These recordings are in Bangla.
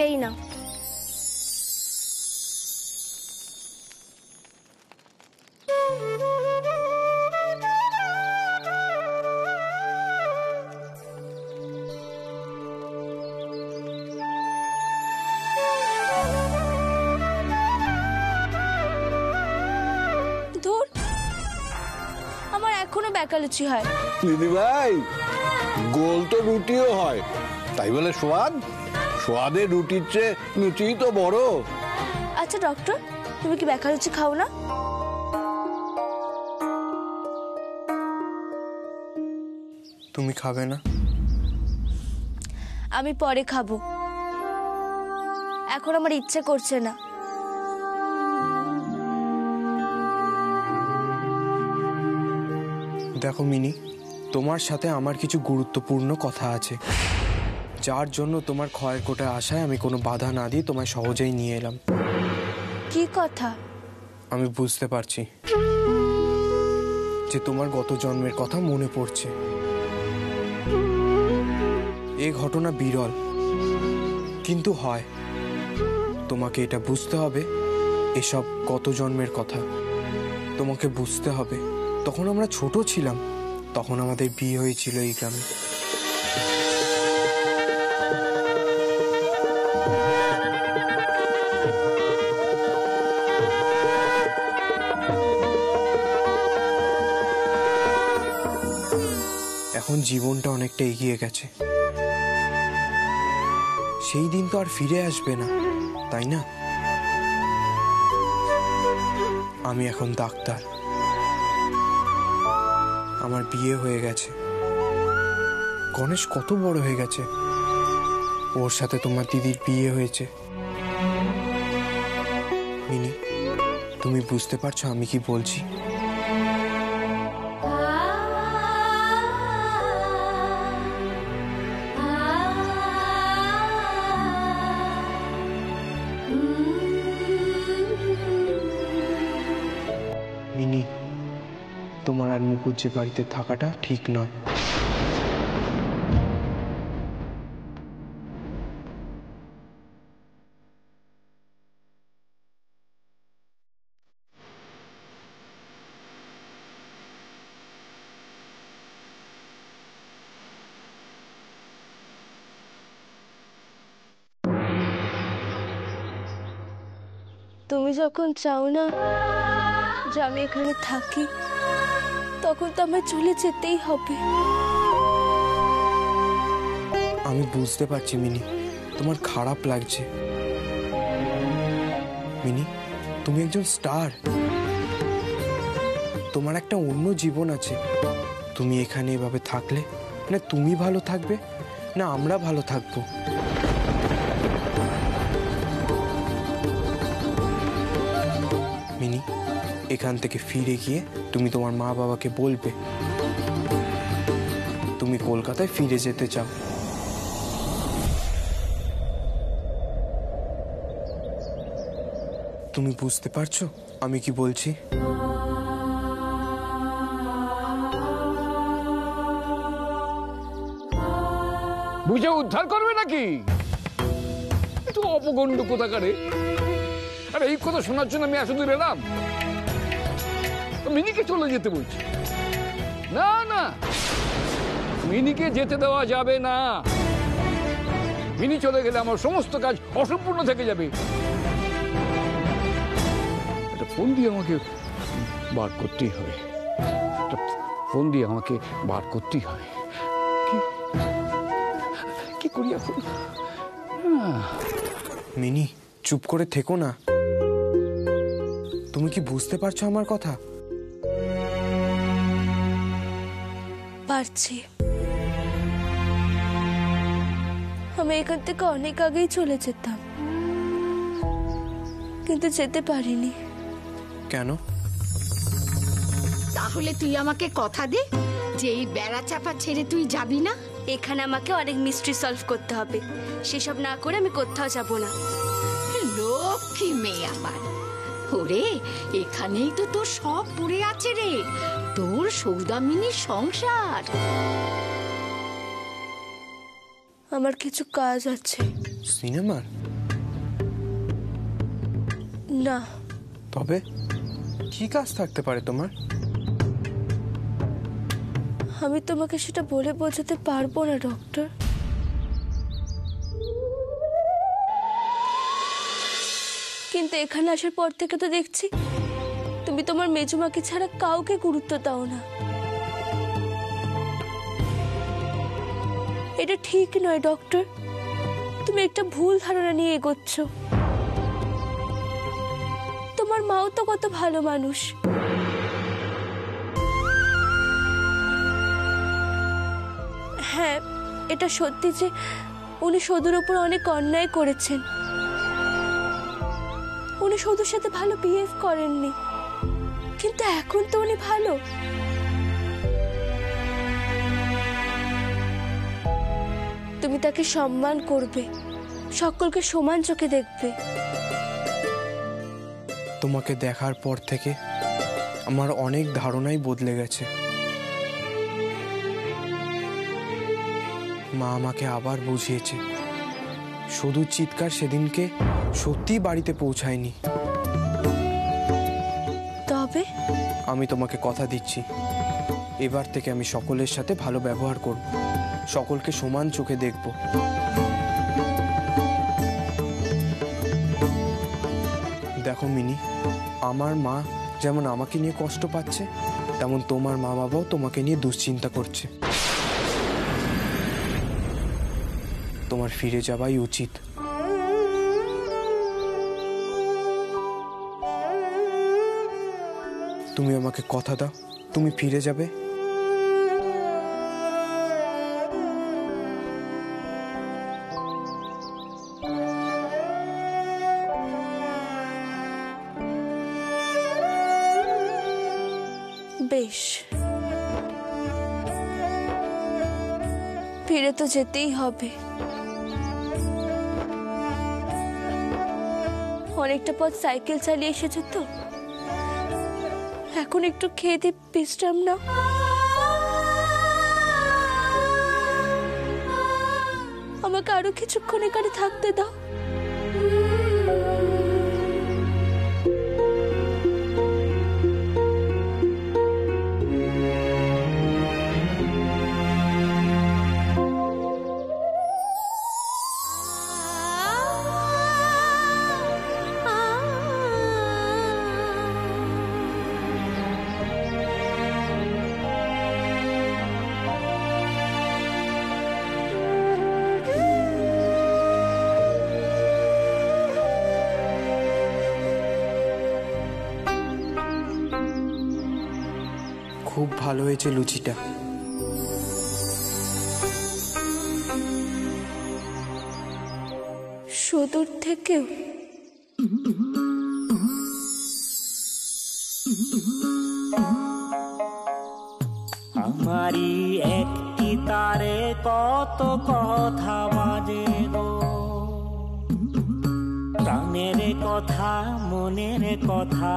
এই না ধুর, আমার এখনো ব্যাকালুচি হয়। দিদি ভাই, গোল তো রুটিও হয়, তাই বলে স্বাদ? স্বাদে রুটির চেয়ে লুচি তো বড়। আচ্ছা ডক্টর, তুমি কি ব্যাকালুচি খাও না? তুমি খাবে না? আমি পরে খাবো, এখন আমার ইচ্ছে করছে না। দেখো মিনি, তোমার সাথে আমার কিছু গুরুত্বপূর্ণ কথা আছে, যার জন্য তোমার ক্ষয়ের কোটায় আসায় আমি কোনো বাধা না দিয়ে তোমায় সহজেই নিয়ে এলাম। কি কথা? আমি বুঝতে পারছি যে তোমার গত জন্মের কথা মনে পড়ছে। এই ঘটনা বিরল, কিন্তু হয়। তোমাকে এটা বুঝতে হবে, এসব গত জন্মের কথা। তোমাকে বুঝতে হবে, তখন আমরা ছোট ছিলাম, তখন আমাদের বিয়ে হয়েছিল এই গ্রামে। এখন জীবনটা অনেকটা এগিয়ে গেছে, সেই দিন তো আর ফিরে আসবে না, তাই না? আমি এখন ডাক্তার, আমার বিয়ে হয়ে গেছে, গণেশ কত বড় হয়ে গেছে, ওর সাথে তোমার দিদির বিয়ে হয়েছে। মিনি, তুমি বুঝতে পারছো আমি কি বলছি? মিনি, তোমার আর মুকুজ্জে বাড়িতে থাকাটা ঠিক নয়। তুমি যখন চাও না যে আমি এখানে থাকি, তখন তো আমায় চলে যেতেই হবে। আমি বুঝতে পারছি মিনি, তোমার খারাপ লাগছে। মিনি, তুমি একজন স্টার, তোমার একটা অন্য জীবন আছে। তুমি এখানে এভাবে থাকলে না তুমি ভালো থাকবে না আমরা ভালো থাকবো। মিনি, এখান থেকে ফিরে গিয়ে তুমি তোমার মা বাবাকে বলবে তুমি কলকাতায় ফিরে যেতে চাও। তুমি বুঝতে পারছো আমি কি বলছি? বুঝে উদ্ধার করবে নাকি? একটু অপগণ্ড কোথাকারে। আর এই কথা শোনার জন্য আমি এত দূর এলাম। মিনিকে চলে যেতে বলছি। না না, মিনিকে যেতে দেওয়া যাবে না। মিনি চলে গেলে আমার সমস্ত কাজ অসম্পূর্ণ থেকে যাবে। একটা ফোন দিয়ে আমাকে বার করতেই হবে। একটা ফোন দিয়ে আমাকে বার করতেই হবে। কি করি এখন? মিনি, চুপ করে থেকো না। তুমি কি বুঝতে পারছো আমার কথা? পারছি। আমি এখান থেকে অনেক আগেই চলে যেতাম, কিন্তু যেতে পারিনি। কেন? তাহলে তুই আমাকে কথা দে যে এই বেড়া চাপা ছেড়ে তুই যাবি না। এখানে আমাকে অনেক মিস্ট্রি সলভ করতে হবে। সেসব না করে আমি কোথাও যাব না। লক্ষ্মী মেয়ে আমার। ওরে, এখানেই তো তোর সব পড়ে আছে রে, তোর সৌদামিনীর সংসার। আমার কিছু কাজ আছে। সিনেমার? না। তবে কি কাজ থাকতে পারে তোমার? আমি তোমাকে সেটা বলে বোঝাতে পারবো না ডক্টর। কিন্তু এখানে আসার পর থেকে তো দেখছি তুমি তোমার মেজুমাকে ছাড়া কাউকে গুরুত্ব দাও না। এটা ঠিক নয় ডক্টর। তুমি একটা ভুল ধারণা নিয়ে এগোচ্ছ। তোমার মাও তো কত ভালো মানুষ। হ্যাঁ, এটা সত্যি যে উনি সদুর উপর অনেক অন্যায় করেছেন। উনি সদুর সাথে ভালো বিহেভ করেননি, কিন্তু এখন তো উনি ভালো। তুমি তাকে সম্মান করবে, সকলকে সমান চোখে দেখবে। তোমাকে দেখার পর থেকে আমার অনেক ধারণাই বদলে গেছে। মা আমাকে আবার বুঝিয়েছে শুধু চিৎকার সেদিনকে সত্যি বাড়িতে পৌঁছায়নি। তবে আমি তোমাকে কথা দিচ্ছি, এবার থেকে আমি সকলের সাথে ভালো ব্যবহার করব, সকলকে সমান চোখে দেখব। দেখো মিনি, আমার মা যেমন আমাকে নিয়ে কষ্ট পাচ্ছে, তেমন তোমার মা বাবাও তোমাকে নিয়ে দুশ্চিন্তা করছে। তোমার ফিরে যাওয়াই উচিত। তুমি আমাকে কথা দাও, তুমি ফিরে যাবে। বেশ, ফিরে তো যেতেই হবে। অনেকটা পথ সাইকেল চালিয়ে এসেছো তো, এখন একটু খেয়ে দিয়ে বিশ্রাম নাও। আমাকে আরো কিছুক্ষণ এখানে থাকতে দাও। খুব ভালো হয়েছে লুচিটা। সুদূর থেকেও আমারই একটি তারে কত কথা বাজে গো, প্রাণের কথা মনের কথা,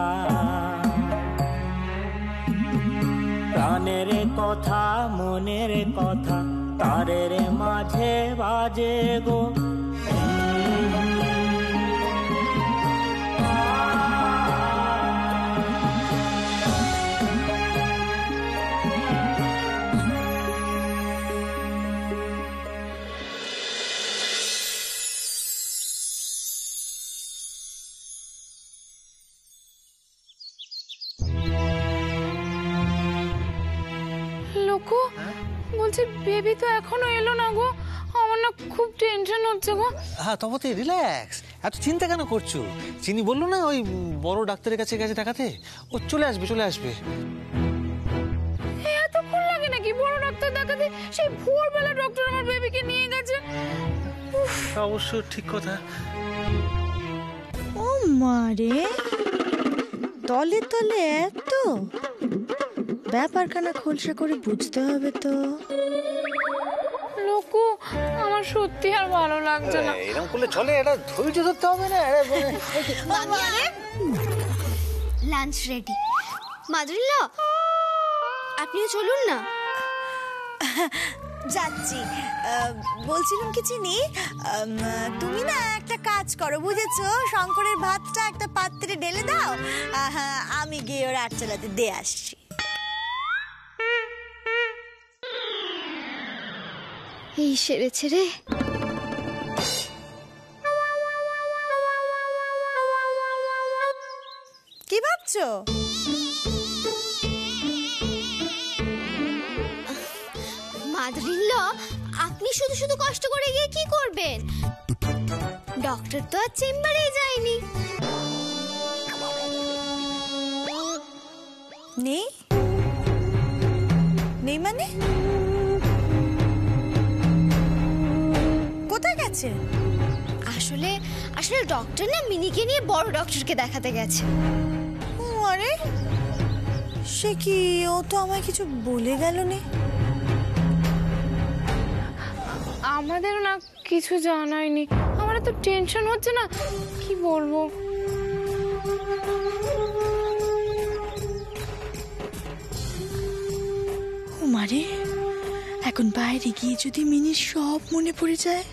প্রাণের কথা মনের কথা তারের মাঝে বাজে গো। লোকো, বলছি বেবি তো এখনো এলো না গো, আমার না খুব টেনশন হচ্ছে গো। হ্যাঁ তপতি রিল্যাক্স, এত চিন্তা কেন করছো? চিনি বললো না ওই বড় ডাক্তারের কাছে গেছে দেখাতে, ও চলে আসবে চলে আসবে। এতক্ষণ লাগে নাকি বড় ডাক্তার দেখাতে? সেই ভোরবেলা ডক্টর আমার বেবিকে নিয়ে গেছে। অবশ্য ঠিক কথা। ও মারে, তলে তলে এত ব্যাপারখানা খোলসা করে বুঝতে হবে তো। লোকো, আমার সত্যি আর ভালো লাগছে না। এরকম করলে চলে, এটা ধৈর্য ধরতে হবে না। Lunch ready. মাদুরিল্লা, আপনিও চলুন না। যাচ্ছি। বলছিলাম কি চিনি, তুমি না একটা কাজ করো বুঝেছো, শঙ্করের ভাতটা একটা পাত্রে ঢেলে দাও, আমি গিয়ে ওর আটচালাতে দিয়ে আসছি। এই সেরেছে রে। কি ভাবছো? মাদুরিল্লা, আপনি শুধু শুধু কষ্ট করে গিয়ে কি করবেন? ডক্টর তো আর চেম্বারে যায়নি। নেই নেই মানে কোথায় গেছে? আসলে ডক্টর না মিনিকে নিয়ে বড় ডক্টরকে দেখাতে গেছে। আরে সে কি, ও তো আমায় কিছু বলে গেল না। আমাদের না কিছু জানায়নি, আমার তো টেনশন হচ্ছে না, কি বলবো। ও মারে, এখন বাইরে গিয়ে যদি মিনির সব মনে পড়ে যায়।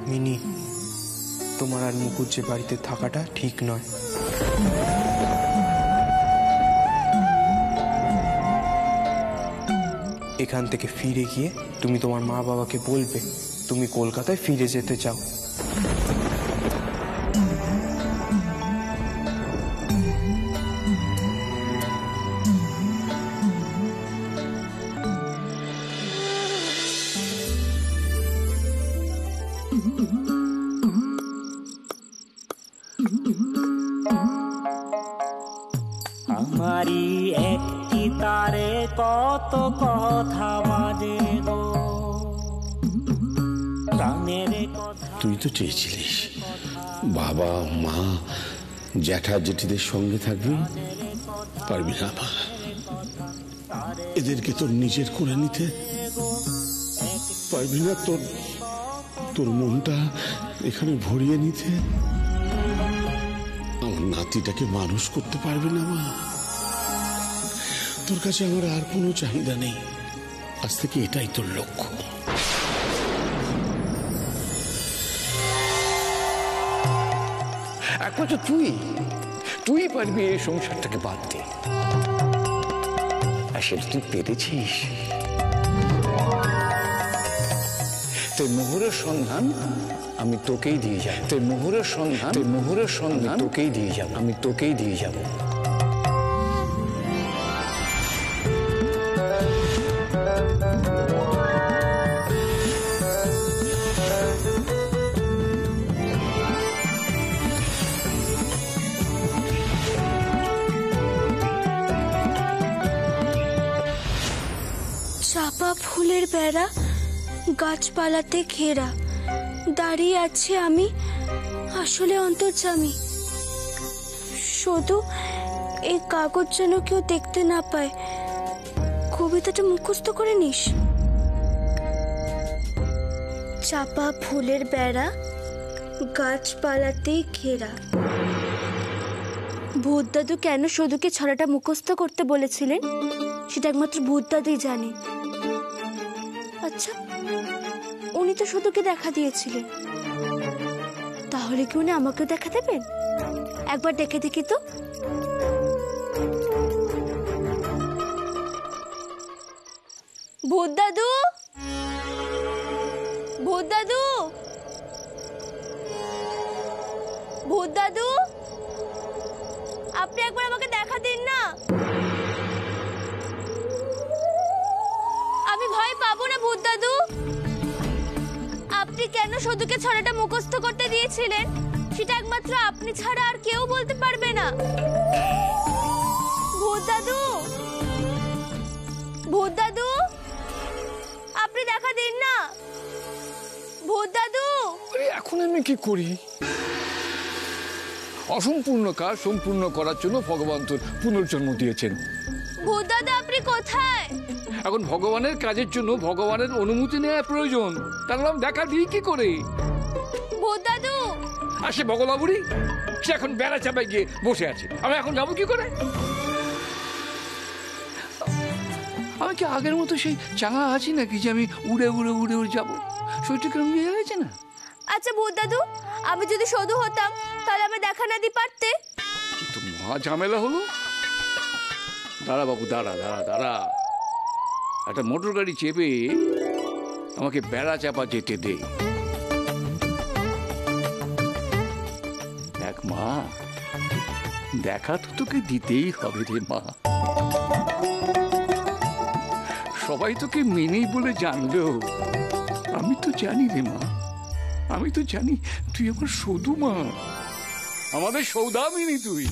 মিনি, তোমার আর মুকুট যে বাড়িতে থাকাটা ঠিক নয়। এখান থেকে ফিরে গিয়ে তুমি তোমার মা বাবাকে বলবে তুমি কলকাতায় ফিরে যেতে চাও। আমারই একটি তারে কত কথা বাজে গো, প্রাণের কথা। তুই তো চেয়েছিলিস বাবা মা জ্যাঠা জেঠিদের সঙ্গে থাকবি, পারবি না মা, এদেরকে তোর নিজের করে নিতে পারবি না, তোর মনটা এখানে ভরিয়ে নিতে, আমার নাতিটাকে মানুষ করতে পারবি না মা। তোর কাছে আমার আর কোনো চাহিদা নেই, আজ থেকে এটাই তোর লক্ষ্য। একমাত্র তুই পারবি এই সংসারটাকে বাঁধতে, আর সেটা তুই পেরেছিস। তোর মোহরের সন্ধান আমি তোকেই দিয়ে যাব, তোর মোহরের সন্ধান তোকেই দিয়ে যাব, আমি তোকেই দিয়ে যাব। চাপা ফুলের বেড়া, গাছপালাতে ঘেরা, দাঁড়িয়ে আছি আমি, আসলে অন্তর্যামী। শুধু এই কাগজ যেন কেউ দেখতে না পায়। কবিতাটা মুখস্থ করে নিস। চাপা ফুলের বেড়া, গাছপালাতেই ঘেরা। ভূত দাদু কেন সদুকে ছড়াটা মুখস্থ করতে বলেছিলেন সেটা একমাত্র ভূত দাদুই জানে। আচ্ছা, উনি তো সদুকে দেখা দিয়েছিলেন, তাহলে কি উনি আমাকেও দেখা দেবেন? একবার দেখে দেখি তো। ভূত দাদু, ভূত দাদু, ভূত দাদু, আপনি একবার আমাকে দেখা দিন না। আমি ভয় পাবো না ভূত দাদু। আপনি কেন সদুকে ছড়াটা মুখস্থ করতে দিয়েছিলেন সেটা একমাত্র আপনি ছাড়া আর কেউ বলতে পারবে না। ভূত দাদু, ভূত দাদু, আপনি দেখা দিন না। ভূত দাদু। এখন আমি কি করি? অসম্পূর্ণ কাজ সম্পূর্ণ করার জন্য ভগবান তোর পুনর্জন্ম দিয়েছেন। ভূত দাদু, আপনি কোথায়? এখন ভগবানের কাজের জন্য ভগবানের অনুমতি নেওয়া প্রয়োজন, তাহলে আমি দেখা দিই কি করে? ভূত দাদু। আর সে বগলাবুড়ি, সে এখন বেড়া চাপায় গিয়ে বসে আছে, আমি এখন যাবো কি করে? আমি কি আগের মতো সেই চাঙা আছি নাকি যে আমি উড়ে উড়ে উড়ে উড়ে যাবো? শরীরটা কেমন হয়ে গেছে না? আচ্ছা ভূত দাদু, আমি যদি সদু হতাম তাহলে আমি দেখা না দিতে পারতে? তো মহা ঝামেলা হলো। দাঁড়া বাবু, দাঁড়া দাঁড়া দাঁড়া, একটা মোটর গাড়ি চেপে আমাকে বেড়া চাপা যেতে দে। দেখ মা, দেখা তো তোকে দিতেই হবে রে মা। সবাই তোকে মেনেই বলে জানলেও আমি তো জানি রে মা, আমি তো জানি তুই আমার সদু মা, আমাদের সৌদামিনী তুই।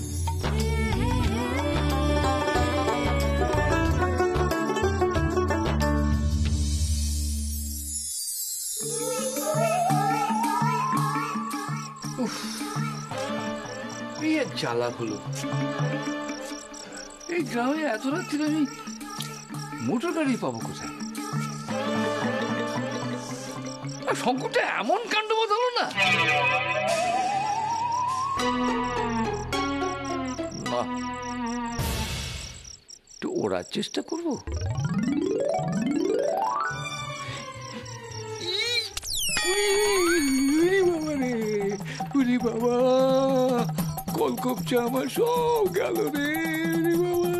জ্বালা হলো, এই গ্রামে এত রাত্রে আমি মোটর গাড়ি পাবো কোথায়? শঙ্করটা এমন কাণ্ড বদলো না। তো ওড়ার চেষ্টা করবো। বাবা, কলকপচা আমার সব গেল রে বাবা।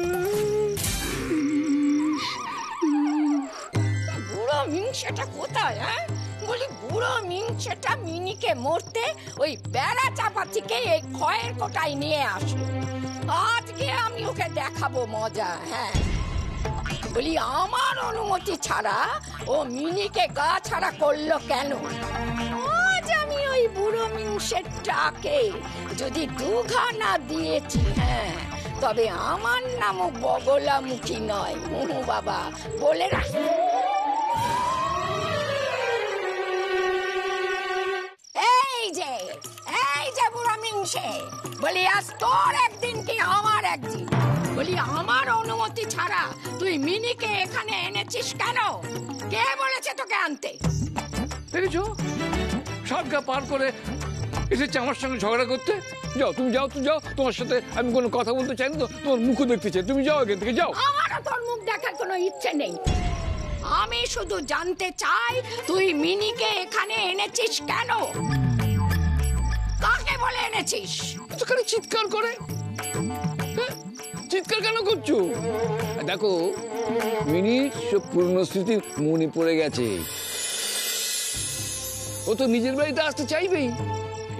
বুড়ো মিংসেটা কোথায়? হ্যাঁ বলি, বুড়ো মিংসেটা মিনিকে মরতে ওই বেড়া চাপা থেকে এই খয়ের কোটায় নিয়ে আসলো। আজকে আমি ওকে দেখাবো মজা। হ্যাঁ বলি, আমার অনুমতি ছাড়া ও মিনিকে গা ছাড়া করলো কেন? আজ আমি ওই বুড়ো মিংসেরটাকে যদি দুঘা না দিয়েছি, হ্যাঁ তবে আমার নামও বগলামুখী নয়। মুহু বাবা বলে রাখ। এই যে বুড়ো মিংসে, বলি আজ তোর একদিন কি আমার একদিন। বলি, আমার অনুমতি ছাড়া তুই মিনিকে এখানে এনেছিস কেন? কে বলেছে তোকে আনতে? দেখেছো, সাতগা পার করে এসেছে আমার সঙ্গে ঝগড়া করতে। যাও তুমি, যাও তুমি যাও, তোমার সাথে আমি কোনো কথা বলতে চাই না, তো তোমার মুখও দেখতে চাই। তুমি যাও এখান থেকে, যাও। আমারও তোর মুখ দেখার কোনো ইচ্ছে নেই। আমি শুধু জানতে চাই তুই মিনিকে এখানে এনেছিস কেন? কাকে বলে এনেছিস? তোখানে চিৎকার করে, চিৎকার কেন করছো? দেখো, মিনির সব পুরনো স্মৃতি মনে পড়ে গেছে। ও তো নিজের বাড়িতে আসতে চাইবেই,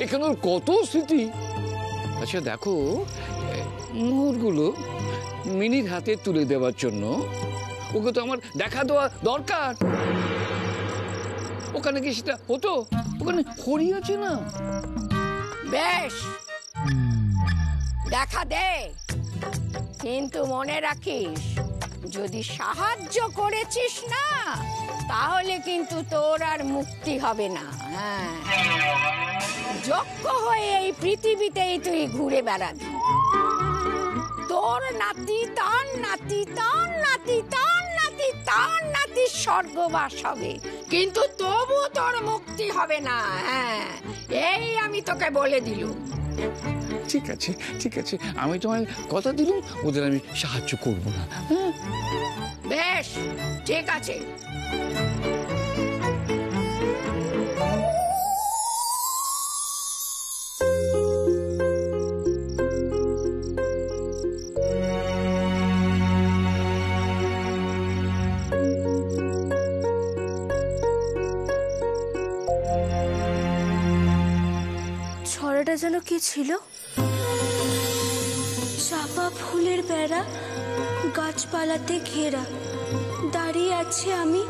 এখানে ওর কত স্মৃতি। আচ্ছা দেখো, মোহরগুলো মিনির হাতে তুলে দেওয়ার জন্য ওকে তো আমার দেখা দেওয়া দরকার। ওখানে কি সেটা হতো? ওখানে হরি আছে না? বেশ, দেখা দে, কিন্তু মনে রাখিস, যদি সাহায্য করেছিস না তাহলে কিন্তু তোর আর মুক্তি হবে না। হ্যাঁ, যজ্ঞ হয়ে এই পৃথিবীতেই তুই ঘুরে বেড়াবি। তোর নাতি তার নাতি তার নাতি তার নাতি তার নাতি স্বর্গবাস হবে, কিন্তু তবু তোর মুক্তি হবে না। হ্যাঁ, এই আমি তোকে বলে দিলুম। ঠিক আছে ঠিক আছে, আমি তোমায় কথা দিলুম ওদের আমি সাহায্য করব না। হ্যাঁ বেশ, ঠিক আছে। ছড়াটা যেন কি ছিল? চাপা ফুলের বেড়া, গাছপালাতে ঘেরা, দাঁড়িয়ে আছি আমি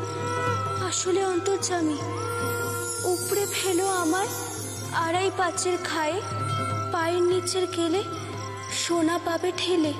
আসলে অন্তর্যামী। উপড়ে ফেলো আমার আড়াই পাঁচের খায়ে, পায়ের নিচের গেলে সোনা পাবে ঠেলে।